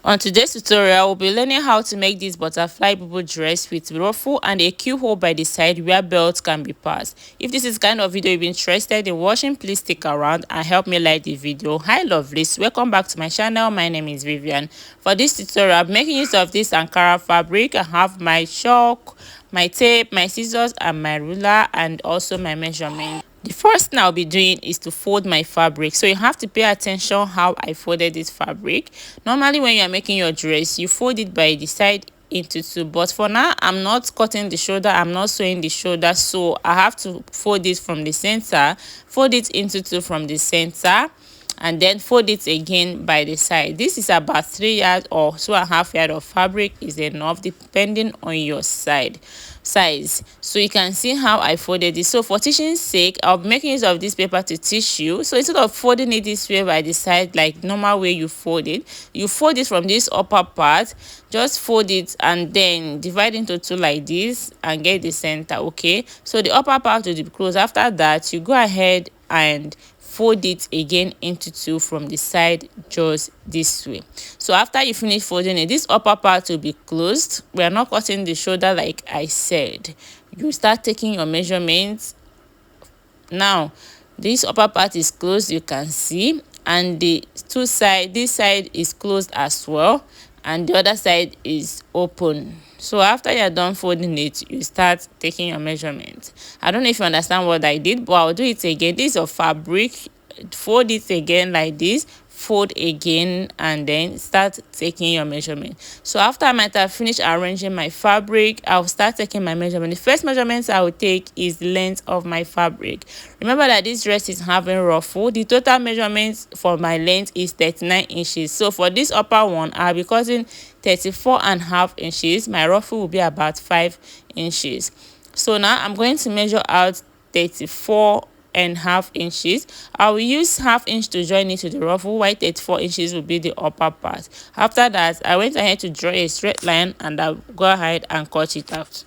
On today's tutorial, we'll be learning how to make this butterfly bubu dress with ruffle and a keyhole by the side where belts can be passed. If this is kind of video you're interested in watching, please stick around and help me like the video. Hi lovelies, welcome back to my channel. My name is Vivian. For this tutorial, I'm making use of this Ankara fabric. I have my chalk, my tape, my scissors and my ruler, and also my measurement. The first thing I'll be doing is to fold my fabric. So you have to pay attention how I folded this fabric. Normally when you are making your dress, you fold it by the side into two, but for now I'm not cutting the shoulder, I'm not sewing the shoulder, so I have to fold it from the center, fold it into two from the center, and then fold it again by the side. This is about 3 yards or 2.5 yards of fabric is enough depending on your size. So you can see how I folded this. So for teaching sake, I'll be making use of this paper to teach you. So instead of folding it this way by the side like normal way you fold it, you fold it from this upper part, just fold it and then divide into two like this and get the center. Okay, so the upper part will be closed. After that, you go ahead and fold it again into two from the side, just this way. So after you finish folding it, this upper part will be closed. We are not cutting the shoulder like I said. You start taking your measurements. Now this upper part is closed, you can see, and the two side, this side is closed as well and the other side is open. So after you're done folding it, you start taking your measurement. I don't know if you understand what I did, but I'll do it again. This is your fabric, fold it again like this, fold again, and then start taking your measurement. So after I might have finished arranging my fabric, I'll start taking my measurement. The first measurements I will take is the length of my fabric. Remember that this dress is having ruffle. The total measurements for my length is 39 inches. So for this upper one, I'll be cutting 34.5 inches. My ruffle will be about 5 inches. So now I'm going to measure out 34.5 inches. I will use half inch to join it to the ruffle, while 34 inches will be the upper part. After that, I went ahead to draw a straight line and I'll go ahead and cut it out.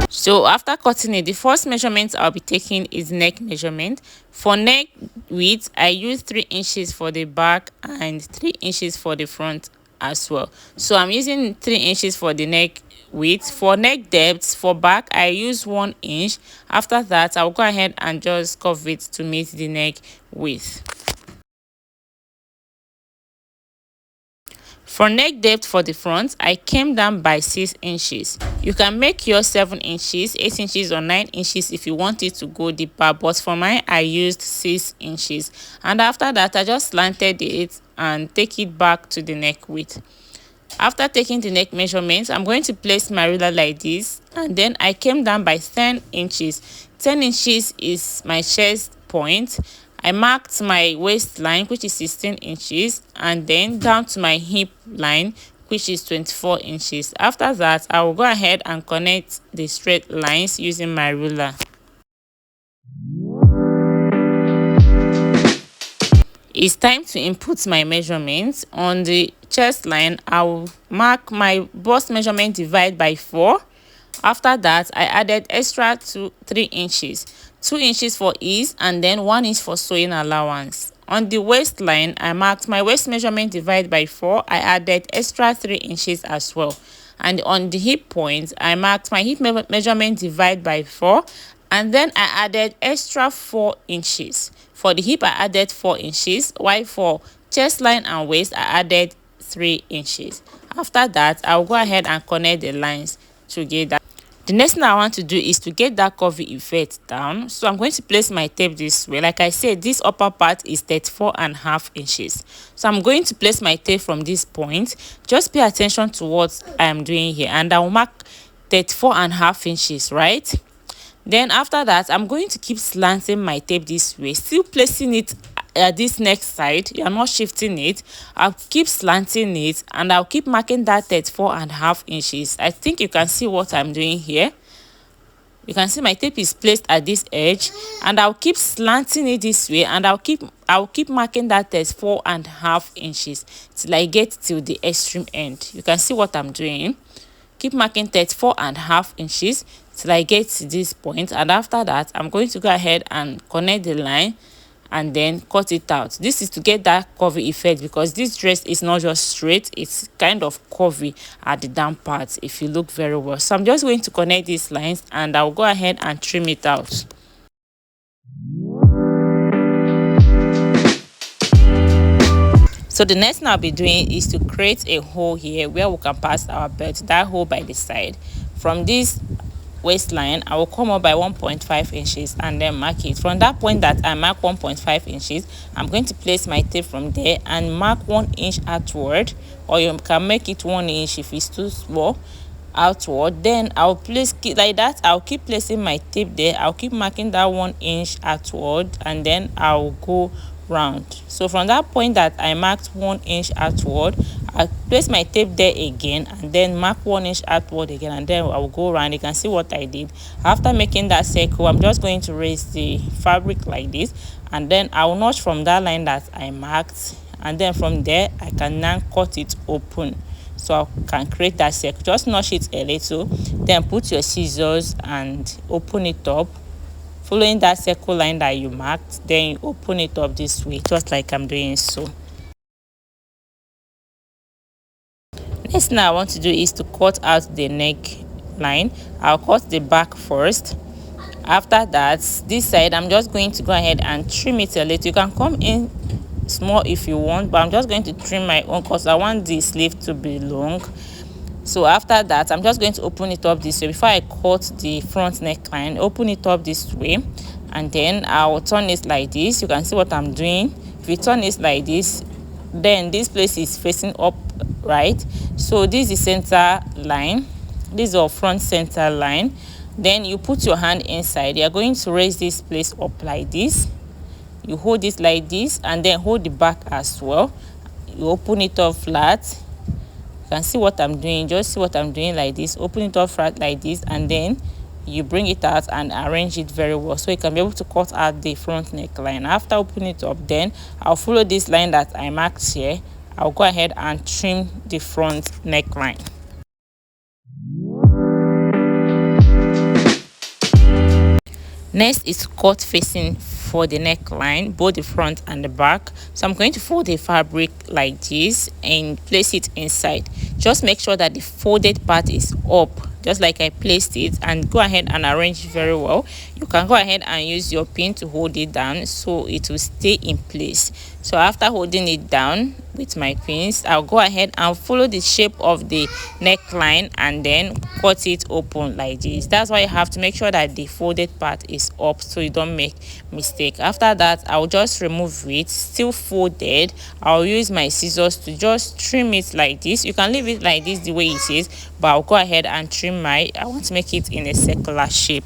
So after cutting it, the first measurement I'll be taking is neck measurement. For neck width, I use 3 inches for the back and 3 inches for the front as well. So I'm using 3 inches for the neck width. For neck depth, for back, I use 1 inch. After that, I'll go ahead and just curve it to meet the neck width. For neck depth for the front, I came down by 6 inches. You can make your 7 inches, 8 inches or 9 inches if you want it to go deeper, but for mine I used 6 inches. And after that, I just slanted it and take it back to the neck width. After taking the neck measurements, I'm going to place my ruler like this, and then I came down by 10 inches. 10 inches is my chest point. I marked my waistline, which is 16 inches, and then down to my hip line, which is 24 inches. After that, I will go ahead and connect the straight lines using my ruler. It's time to input my measurements. On the chest line, I will mark my bust measurement, divide by 4. After that, I added extra 3 inches. 2 inches for ease and then 1 inch for sewing allowance. On the waistline, I marked my waist measurement, divide by 4. I added extra 3 inches as well. And on the hip point, I marked my hip measurement, divide by 4. And then I added extra 4 inches. For the hip, I added 4 inches. While for chest line and waist, I added 3 inches. After that, I'll go ahead and connect the lines together. The next thing I want to do is to get that curvy effect down. So I'm going to place my tape this way. Like I said, this upper part is 34.5 inches. So I'm going to place my tape from this point. Just pay attention to what I'm doing here, and I'll mark 34.5 inches, right? Then after that, I'm going to keep slanting my tape this way, still placing it at this next side. You're not shifting it. I'll keep slanting it and I'll keep marking that 34.5 inches. I think you can see what I'm doing here. You can see my tape is placed at this edge, and I'll keep slanting it this way, and I'll keep marking that as 4.5 inches till I get till the extreme end. You can see what I'm doing. Keep marking 34.5 inches till I get to this point, and after that I'm going to go ahead and connect the line and then cut it out. This is to get that curvy effect, because this dress is not just straight, it's kind of curvy at the down part if you look very well. So I'm just going to connect these lines and I'll go ahead and trim it out. So the next thing I'll be doing is to create a hole here where we can pass our belt, that hole by the side. From this waistline, I will come up by 1.5 inches and then mark it. From that point that I mark 1.5 inches, I'm going to place my tape from there and mark 1 inch outward, or you can make it 1 inch if it's too small outward. Then I'll place like that. I'll keep placing my tape there. I'll keep marking that 1 inch outward, and then I'll go round. So from that point that I marked 1 inch outward, I place my tape there again and then mark 1 inch outward again, and then I will go around. You can see what I did. After making that circle, I'm just going to raise the fabric like this, and then I will notch from that line that I marked, and then from there I can now cut it open, so I can create that circle. Just notch it a little, then put your scissors and open it up, following that circle line that you marked. Then you open it up this way, just like I'm doing so. Next thing I want to do is to cut out the neck line. I'll cut the back first. After that, this side I'm just going to go ahead and trim it a little. You can come in small if you want, but I'm just going to trim my own because I want the sleeve to be long. So after that, I'm just going to open it up this way. Before I cut the front neckline, open it up this way, and then I'll turn it like this. You can see what I'm doing. If you turn it like this, then this place is facing up, right? So this is center line, this is our front center line. Then you put your hand inside. You're going to raise this place up like this. You hold it like this, and then hold the back as well. You open it up flat. You can see what I'm doing. Just see what I'm doing like this. Open it up flat like this, and then you bring it out and arrange it very well, so you can be able to cut out the front neckline. After opening it up, then I'll follow this line that I marked here. I'll go ahead and trim the front neckline. Next is cut facing for the neckline, both the front and the back. So I'm going to fold the fabric like this and place it inside. Just make sure that the folded part is up, just like I placed it, and go ahead and arrange it very well. You can go ahead and use your pin to hold it down so it will stay in place. So after holding it down with my pins, I'll go ahead and follow the shape of the neckline and then cut it open like this. That's why you have to make sure that the folded part is up so you don't make mistake. After that, I'll just remove it, still folded. I'll use my scissors to just trim it like this. You can leave it like this the way it is, but I'll go ahead and trim I want to make it in a circular shape.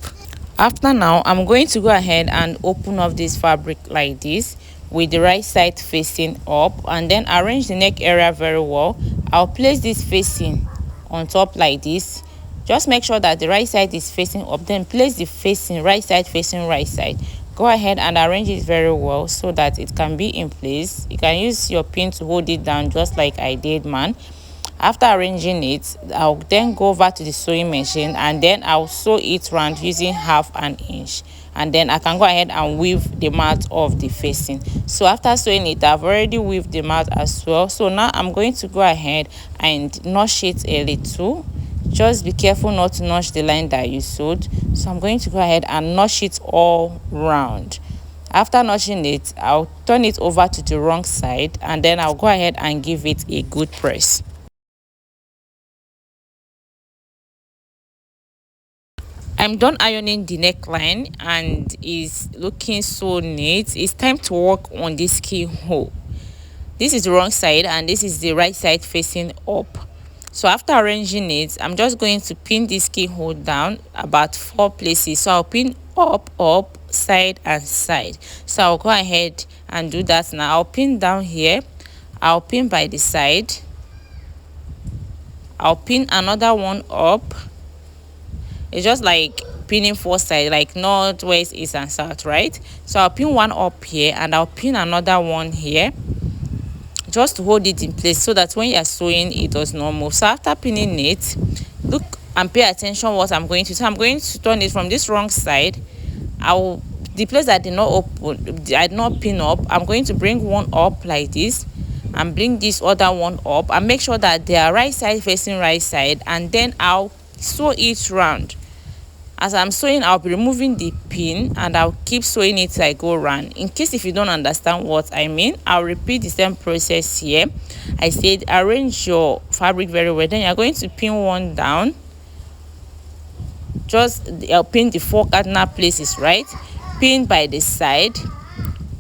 After now, I'm going to go ahead and open up this fabric like this with the right side facing up, and then arrange the neck area very well. I'll place this facing on top like this. Just make sure that the right side is facing up, then place the facing right side facing right side. Go ahead and arrange it very well so that it can be in place. You can use your pin to hold it down just like I did, man. After arranging it, I'll then go over to the sewing machine, and then I'll sew it round using 1/2 inch, and then I can go ahead and weave the mat of the facing. So after sewing it, I've already weaved the mat as well. So now I'm going to go ahead and notch it a little. Just be careful not to notch the line that you sewed. So I'm going to go ahead and notch it all round. After notching it, I'll turn it over to the wrong side, and then I'll go ahead and give it a good press. I'm done ironing the neckline and is looking so neat. It's time to work on this keyhole. This is the wrong side and this is the right side facing up. So after arranging it, I'm just going to pin this keyhole down about 4 places. So I'll pin up, side and side. So I'll go ahead and do that now. I'll pin down here. I'll pin by the side. I'll pin another one up. It's just like pinning four sides, like north, west, east and south, right? So I'll pin one up here and I'll pin another one here, just to hold it in place so that when you're sewing it does not move. So after pinning it, look and pay attention what I'm going to. So I'm going to turn it from this wrong side. I'll, the place that did not open, I did not pin up, I'm going to bring one up like this and bring this other one up and make sure that they are right side facing right side, and then I'll sew it round. As I'm sewing, I'll be removing the pin and I'll keep sewing it till I go round. In case if you don't understand what I mean, I'll repeat the same process here. I said arrange your fabric very well, then you're going to pin one down, just pin the four cardinal places, right? Pin by the side,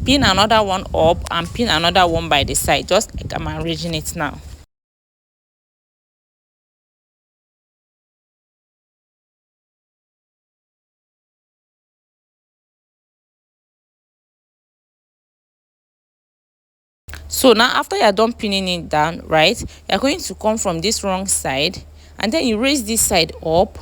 pin another one up and pin another one by the side, just like I'm arranging it now. So now after you're done pinning it down, right, you're going to come from this wrong side and then you raise this side up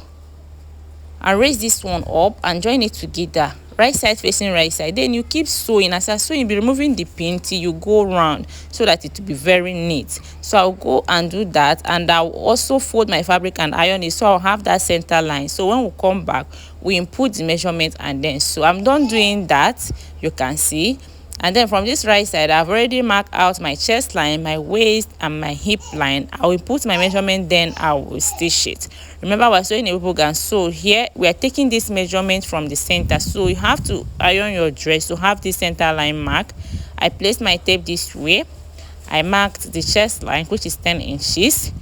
and raise this one up and join it together, right side facing right side. Then you keep sewing. As I sew, you'll be removing the pin till you go round so that it will be very neat. So I'll go and do that, and I'll also fold my fabric and iron it so I'll have that center line. So when we come back, we input the measurement and then sew. I'm done doing that, you can see. And then from this right side, I've already marked out my chest line, my waist and my hip line. I will put my measurement, then I will stitch it. Remember, we're sewing a bubble gown, so here we are taking this measurement from the center. So you have to iron your dress to have this center line mark. I placed my tape this way. I marked the chest line, which is 10 inches,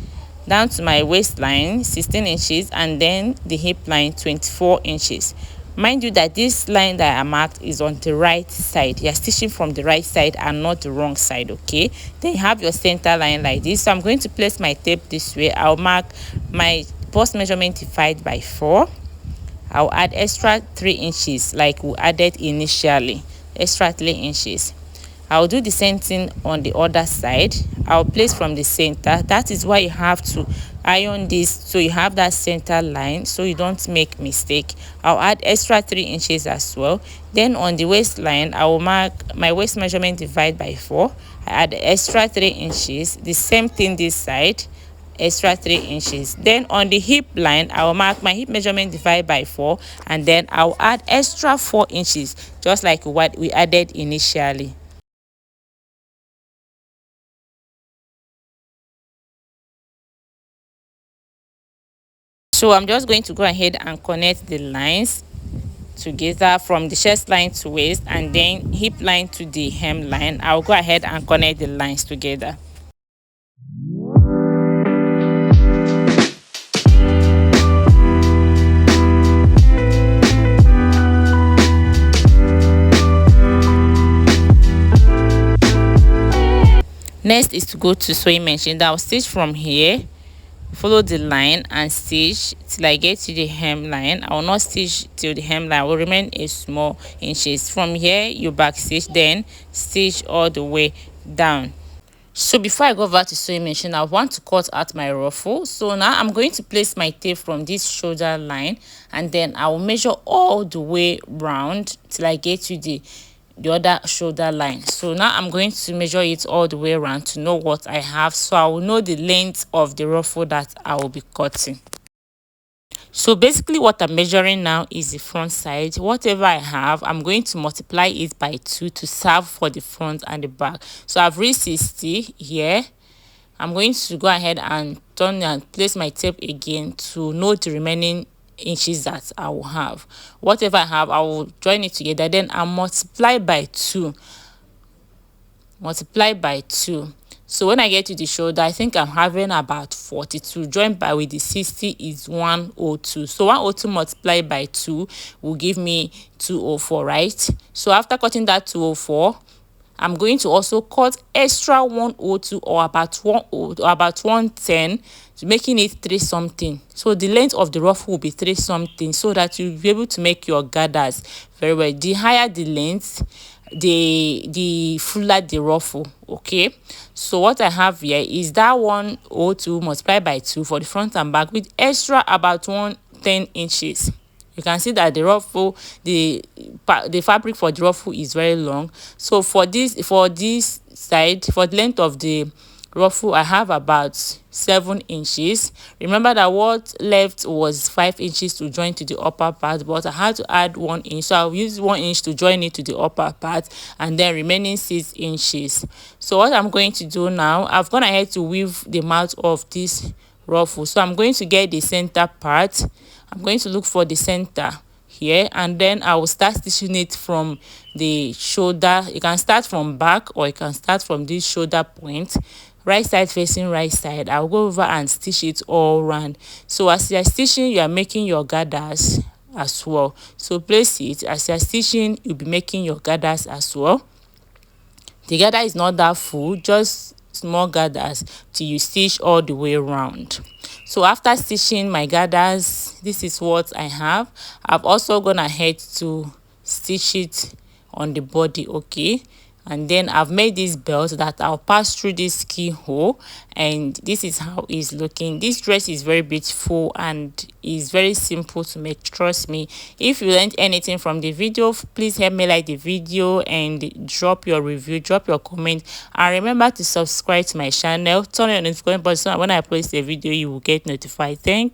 down to my waistline 16 inches, and then the hip line 24 inches. Mind you that this line that I marked is on the right side. You're stitching from the right side and not the wrong side, okay? Then you have your center line like this. So I'm going to place my tape this way. I'll mark my bust measurement divided by 4. I'll add extra 3 inches like we added initially, extra 3 inches. I'll do the same thing on the other side. I'll place from the center. That is why you have to iron this so you have that center line so you don't make mistake. I'll add extra 3 inches as well. Then on the waistline, I will mark my waist measurement divided by 4. I add extra 3 inches. The same thing this side, extra 3 inches. Then on the hip line, I will mark my hip measurement divided by 4, and then I'll add extra 4 inches just like what we added initially. So I'm just going to go ahead and connect the lines together from the chest line to waist and then hip line to the hem line. I'll go ahead and connect the lines together. Next is to go to sewing machine. I'll stitch from here, follow the line and stitch till I get to the hem line. I will not stitch till the hem line, I will remain a small inches. From here you back stitch, then stitch all the way down. So before I go over to sewing machine, I want to cut out my ruffle. So now I'm going to place my tape from this shoulder line and then I will measure all the way round till I get to the other shoulder line. So now I'm going to measure it all the way around to know what I have, so I will know the length of the ruffle that I will be cutting. So basically what I'm measuring now is the front side. Whatever I have, I'm going to multiply it by 2 to serve for the front and the back. So I've reached 60 here. I'm going to go ahead and turn and place my tape again to know the remaining inches that I will have. Whatever I have, I will join it together, then I'll multiply by 2. Multiply by 2. So when I get to the shoulder, I think I'm having about 42. Joined by with the 60 is 102. So 102 multiplied by 2 will give me 204, right? So after cutting that 204, I'm going to also cut extra 102 or about 110, making it 3 something. So the length of the ruffle will be 3 something, so that you'll be able to make your gathers very well. The higher the length, the fuller the ruffle, okay? So what I have here is that 102 multiplied by 2 for the front and back with extra about 110 inches. You can see that the ruffle, the fabric for the ruffle is very long. So for this side, for the length of the ruffle, I have about 7 inches. Remember that what left was 5 inches to join to the upper part, but I had to add 1 inch, so I'll use 1 inch to join it to the upper part, and then remaining 6 inches. So what I'm going to do now, I've gone ahead to weave the mouth of this ruffle. So I'm going to get the center part. I'm going to look for the center here, and then I will start stitching it from the shoulder. You can start from back, or you can start from this shoulder point, right side facing right side. I'll go over and stitch it all around. So as you're stitching, you are making your gathers as well. So place it as you're stitching, you'll be making your gathers as well. The gather is not that full, just small gathers till you stitch all the way around. So after stitching my gathers, this is what I have. I've also gone ahead to stitch it on the body, okay, and then I've made this belt that I'll pass through this keyhole, and this is how it's looking. This dress is very beautiful and is very simple to make, trust me. If you learned anything from the video, please help me like the video and drop your review, drop your comment, and remember to subscribe to my channel, turn on the notification button so when I post a video you will get notified. Thank